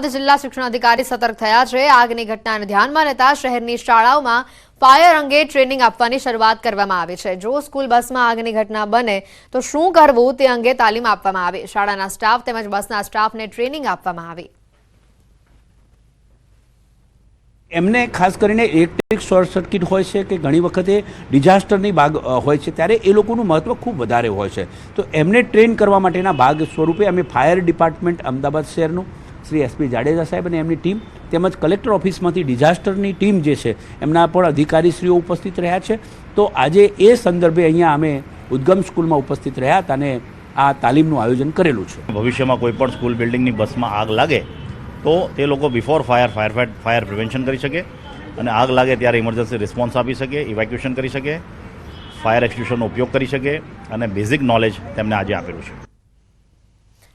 જિલ્લા શિક્ષણાધિકારી સતર્ક થયા છે। આગની ઘટનાને ધ્યાનમાં લેતા શહેરની શાળાઓમાં ફાયર અંગે ટ્રેનિંગ આપવાની શરૂઆત કરવામાં આવી છે। જો સ્કૂલ બસમાં આગની ઘટના બને તો શું કરવું તે અંગે તાલીમ આપવામાં આવી। શાળાના સ્ટાફ તેમજ બસના સ્ટાફને ટ્રેનિંગ આપવામાં આવી। એમને ખાસ કરીને ઇલેક્ટ્રિક શોર્ટ સર્કિટ હોય છે કે ઘણી વખતે ડિઝાસ્ટરની ભાગ હોય છે ત્યારે એ લોકોનું મહત્ત્વ ખૂબ વધારે હોય છે। તો એમને ટ્રેન કરવા માટેના ભાગ સ્વરૂપે અમે ફાયર ડિપાર્ટમેન્ટ અમદાવાદ શહેરનું શ્રી એસપી જાડેજા સાહેબ અને એમની ટીમ તેમજ કલેક્ટર ઓફિસમાંથી ડિઝાસ્ટરની ટીમ જે છે એમના પણ અધિકારીશ્રીઓ ઉપસ્થિત રહ્યા છે। તો આજે એ સંદર્ભે અહીંયા અમે ઉદ્ગમ સ્કૂલમાં ઉપસ્થિત રહ્યા હતા અને આ તાલીમનું આયોજન કરેલું છે। ભવિષ્યમાં કોઈ પણ સ્કૂલ બિલ્ડિંગની બસમાં આગ લાગે તો તે લોકો બિફોર ફાયર પ્રિવેન્શન કરી શકે અને આગ લાગે ત્યારે ઇમરજન્સી રિસ્પોન્સ આપી શકે, ઇવેક્યુએશન કરી શકે, ફાયર એક્સટિંગ્વિશરનો ઉપયોગ કરી શકે અને બેઝિક નોલેજ તેમને આજે આપેલું છે।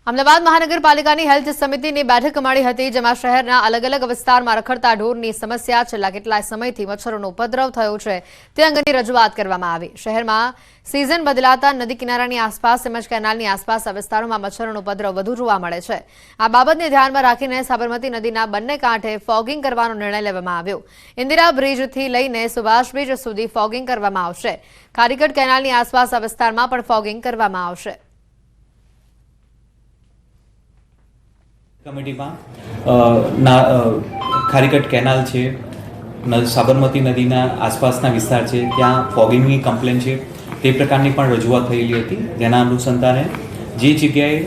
અમદાવાદ મહાનગરપાલિકાની હેલ્થ સમિતિની બેઠક મળી હતી, જેમાં શહેરના અલગ અલગ વિસ્તારમાં રખડતા ઢોરની સમસ્યા છેલ્લા કેટલાય સમયથી મચ્છરોનો ઉપદ્રવ થયો છે તે અંગેની રજૂઆત કરવામાં આવી। શહેરમાં સિઝન બદલાતા નદી કિનારાની આસપાસ તેમજ કેનાલની આસપાસના વિસ્તારોમાં મચ્છરોનો ઉપદ્રવ વધુ જોવા મળે છે। આ બાબતને ધ્યાનમાં રાખીને સાબરમતી નદીના બંને કાંઠે ફોગિંગ કરવાનો નિર્ણય લેવામાં આવ્યો। ઇન્દિરા બ્રિજથી લઈને સુભાષ બ્રિજ સુધી ફોગિંગ કરવામાં આવશે। ખારીકટ કેનાલની આસપાસના વિસ્તારમાં પણ ફોગિંગ કરવામાં આવશે। કમિટીમાં ખારીકટ કેનાલ છે, સાબરમતી નદીના આસપાસના વિસ્તાર છે, ત્યાં ફોગિંગની કમ્પ્લેન છે તે પ્રકારની પણ રજૂઆત થયેલી હતી। તેના અનુસંધાને જે જગ્યાએ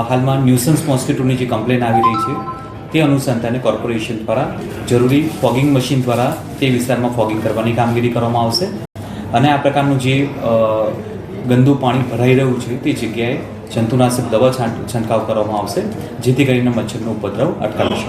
હાલમાં ન્યુસન્સ મોસ્કિટોની જે કમ્પ્લેન આવી રહી છે તે અનુસંધાને કોર્પોરેશન દ્વારા જરૂરી ફોગિંગ મશીન દ્વારા તે વિસ્તારમાં ફોગિંગ કરવાની કામગીરી કરવામાં આવશે અને આ પ્રકારનું જે ગંદુ પાણી ભરાઈ રહ્યું છે તે જગ્યાએ જંતુનાશક દવા છંટકાવ કરવામાં આવશે, જેથી કરીને મચ્છરનો ઉપદ્રવ અટકાવી શકે।